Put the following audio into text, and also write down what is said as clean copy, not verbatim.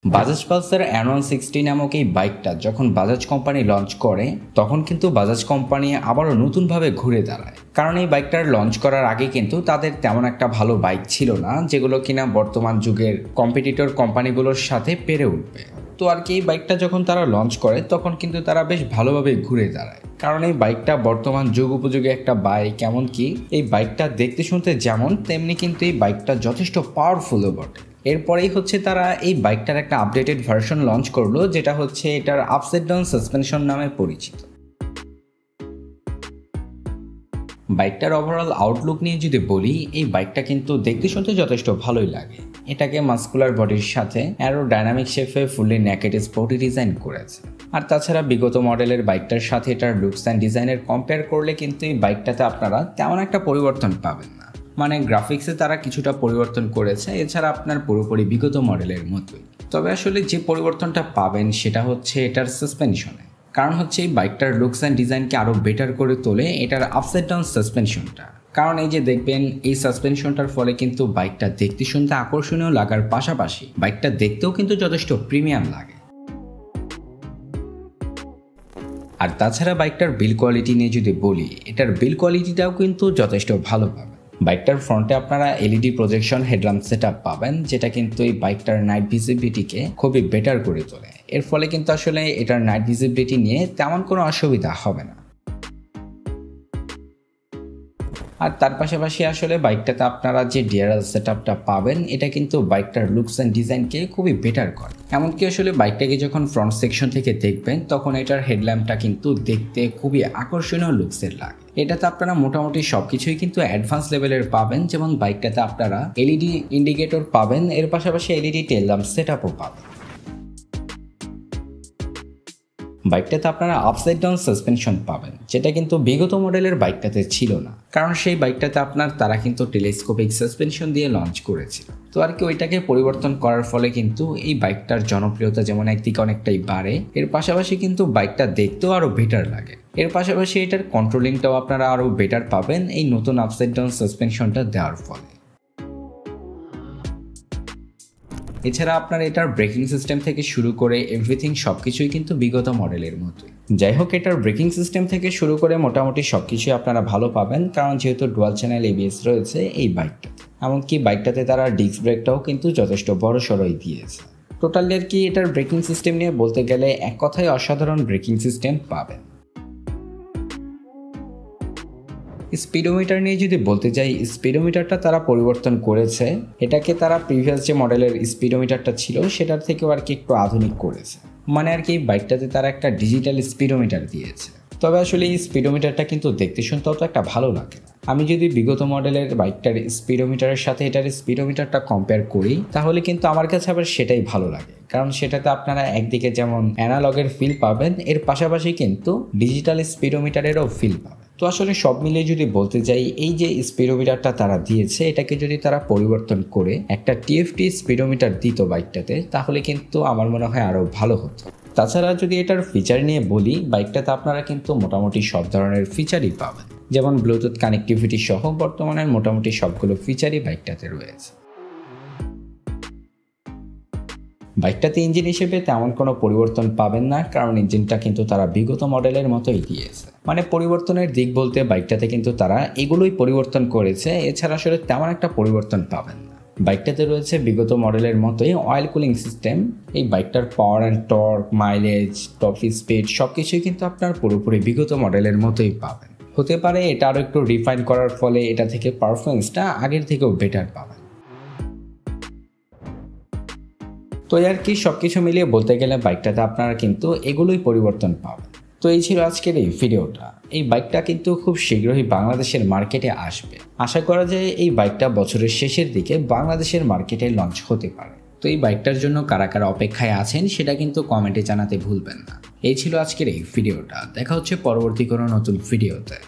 Bajaj Pulsar N160 নামক এই বাইকটা যখন বাজাজ কোম্পানি লঞ্চ করে তখন কিন্তু বাজাজ কোম্পানি আবারও নতুনভাবে ঘুরে দাঁড়ায়। কারণ এই বাইকটার লঞ্চ করার আগে কিন্তু তাদের তেমন একটা ভালো বাইক ছিল না যেগুলো কিনা বর্তমান যুগের কম্পিটিটর কোম্পানিগুলোর সাথে পেরে উঠবে। তো আর কি এই বাইকটা যখন তারা লঞ্চ করে তখন কিন্তু তারা বেশ ভালোভাবে ঘুরে দাঁড়ায়, কারণ এই বাইকটা বর্তমান যুগ উপযোগী একটা বাইক। এমনকি এই বাইকটা দেখতে শুনতে যেমন তেমনি কিন্তু এই বাইকটা যথেষ্ট পাওয়ারফুলও বটে। এরপরেই হচ্ছে তারা এই বাইকটার একটা আপডেটেড ভার্সন লঞ্চ করলো, যেটা হচ্ছে এটার আপসাইড ডাউন সাসপেনশন নামে পরিচিত। বাইকটার ওভারঅল আউটলুক নিয়ে যদি বলি, এই বাইকটা কিন্তু দেখতে শুনতে যথেষ্ট ভালোই লাগে। এটাকে মাস্কুলার বডির সাথে অ্যারোডাইনামিক শেপে ফুললি নেকেড স্পোর্টি ডিজাইন করেছে। আর তাছাড়া বিগত মডেলের বাইকটার সাথে এটার লুকস অ্যান্ড ডিজাইনের কম্পেয়ার করলে কিন্তু এই বাইকটাতে আপনারা তেমন একটা পরিবর্তন পাবেন না। মানে গ্রাফিক্সে তারা কিছুটা পরিবর্তন করেছে, এছাড়া আপনার পুরোপুরি বিগত মডেলের মতোই। তবে আসলে যে পরিবর্তনটা পাবেন সেটা হচ্ছে এটার সাসপেনশনে। কারণ হচ্ছে এই বাইকটার লুকস অ্যান্ড ডিজাইনকে আরও বেটার করে তোলে এটার আপসাইড ডাউন সাসপেনশনটা। কারণ এই যে দেখবেন এই সাসপেনশনটার ফলে কিন্তু বাইকটা দেখতে শুনতে আকর্ষণীয় লাগার পাশাপাশি বাইকটা দেখতেও কিন্তু যথেষ্ট প্রিমিয়াম লাগে। আর তাছাড়া বাইকটার বিল কোয়ালিটি নিয়ে যদি বলি, এটার বিল কোয়ালিটিটাও কিন্তু যথেষ্ট ভালো পাবেন। বাইকটার ফ্রন্টে আপনারা এলইডি প্রজেকশন হেডল্যাম্প সেটআপ পাবেন, যেটা কিন্তু এই বাইকটার নাইট ভিজিবিলিটিকে খুবই বেটার করে তোলে। এর ফলে কিন্তু আসলে এটার নাইট ভিজিবিলিটি নিয়ে তেমন কোনো অসুবিধা হবে না। আর তার পাশাপাশি আসলে বাইকটাতে আপনারা যে ডিআরএল সেটআপটা পাবেন, এটা কিন্তু বাইকটার লুকস অ্যান্ড ডিজাইনকে খুবই বেটার করে। এমনকি আসলে বাইকটাকে যখন ফ্রন্ট সেকশন থেকে দেখবেন তখন এটার হেডল্যাম্পটা কিন্তু দেখতে খুবই আকর্ষণীয় লুকসের লাগে। এটাতে আপনারা মোটামুটি সবকিছুই কিন্তু অ্যাডভান্স লেভেলের পাবেন, যেমন বাইকটাতে আপনারা এলইডি ইন্ডিকেটর পাবেন, এর পাশাপাশি এলইডি টেল ল্যাম্প সেটআপও পাবেন। বাইকটাতে আপনারা আপসাইড ডাউন সাসপেনশন পাবেন, যেটা কিন্তু বিগত মডেলের বাইকটাতে ছিল না। কারণ সেই বাইকটাতে তারা কিন্তু টেলিস্কোপিক সাসপেনশন দিয়ে লঞ্চ করেছিল। তো আর কি ওইটাকে পরিবর্তন করার ফলে কিন্তু এই বাইকটার জনপ্রিয়তা যেমন একদিকে অনেকটাই বাড়ে, এর পাশাপাশি কিন্তু বাইকটা দেখতেও আরও বেটার লাগে। এর পাশাপাশি এটার কন্ট্রোলিংটাও আপনারা আরও বেটার পাবেন এই নতুন আপসাইড ডাউন সাসপেনশনটা দেওয়ার ফলে। এছাড়া আপনার এটার ব্রেকিং সিস্টেম থেকে শুরু করে এভরিথিং সবকিছুই কিন্তু বিগত মডেলের মতোই। যাই হোক, এটার ব্রেকিং সিস্টেম থেকে শুরু করে মোটামুটি সবকিছুই আপনারা ভালো পাবেন, কারণ যেহেতু ডুয়াল চ্যানেল এবিএস রয়েছে এই বাইকটাতে। এমনকি বাইকটাতে তারা ডিস্ক ব্রেকটাও কিন্তু যথেষ্ট বড় সড়ই দিয়েছে। টোটালি আর কি এটার ব্রেকিং সিস্টেম নিয়ে বলতে গেলে এক কথায় অসাধারণ ব্রেকিং সিস্টেম পাবেন। স্পিডোমিটার নিয়ে যদি বলতে যাই, স্পিডোমিটারটা তারা পরিবর্তন করেছে। এটাকে তারা প্রিভিয়াস যে মডেলের স্পিডোমিটারটা ছিল সেটার থেকেও আর কি একটু আধুনিক করেছে। মানে আর কি বাইকটাতে তারা একটা ডিজিটাল স্পিডোমিটার দিয়েছে। তবে আসলে এই স্পিডোমিটারটা কিন্তু দেখতে শুনতেও তো একটা ভালো লাগে। আমি যদি বিগত মডেলের বাইকটার স্পিডোমিটারের সাথে এটার স্পিডোমিটারটা কম্পেয়ার করি, তাহলে কিন্তু আমার কাছে আবার সেটাই ভালো লাগে। কারণ সেটাতে আপনারা একদিকে যেমন অ্যানালগের ফিল পাবেন, এর পাশাপাশি কিন্তু ডিজিটাল স্পিডোমিটারেরও ফিল পাবেন। তো আসলে সব মিলিয়ে যদি বলতে যাই, এই যে স্পিডোমিটারটা তারা দিয়েছে এটাকে যদি তারা পরিবর্তন করে একটা টিএফটি স্পিডোমিটার দিত বাইকটাতে, তাহলে কিন্তু আমার মনে হয় আরও ভালো হতো। তাছাড়া যদি এটার ফিচার নিয়ে বলি, বাইকটাতে আপনারা কিন্তু মোটামুটি সব ধরনের ফিচারই পাবেন, যেমন ব্লুটুথ কানেক্টিভিটি সহ বর্তমানের মোটামুটি সবগুলো ফিচারই বাইকটাতে রয়েছে। বাইকটাতে ইঞ্জিন হিসেবে তেমন কোনো পরিবর্তন পাবেন না, কারণ ইঞ্জিনটা কিন্তু তারা বিগত মডেলের মতোই দিয়েছে। মানে পরিবর্তনের দিক বলতে বাইকটাতে কিন্তু তারা এগুলোই পরিবর্তন করেছে, এছাড়া আসলে তেমন একটা পরিবর্তন পাবেন না। বাইকটাতে রয়েছে বিগত মডেলের মতোই অয়েল কুলিং সিস্টেম। এই বাইকটার power and torque, mileage, top speed সবকিছুই কিন্তু আপনার পুরোপুরি বিগত মডেলের মতোই পাবেন। হতে পারে এটা আরও একটু রিফাইন করার ফলে এটা থেকে পারফরমেন্সটা আগের থেকেও বেটার পাবেন। তো আর কি সবকিছু মিলিয়ে বলতে গেলে বাইকটাতে আপনারা কিন্তু এগুলোই পরিবর্তন পাবেন। তো এই ছিল আজকের এই ভিডিওটা। এই বাইকটা কিন্তু খুব শীঘ্রই বাংলাদেশের মার্কেটে আসবে। আশা করা যায় এই বাইকটা বছরের শেষের দিকে বাংলাদেশের মার্কেটে লঞ্চ হতে পারে। তো এই বাইকটার জন্য কারা কারা অপেক্ষায় আছেন সেটা কিন্তু কমেন্টে জানাতে ভুলবেন না। এই ছিল আজকের এই ভিডিওটা। দেখা হচ্ছে পরবর্তী কোনো নতুন ভিডিওতে।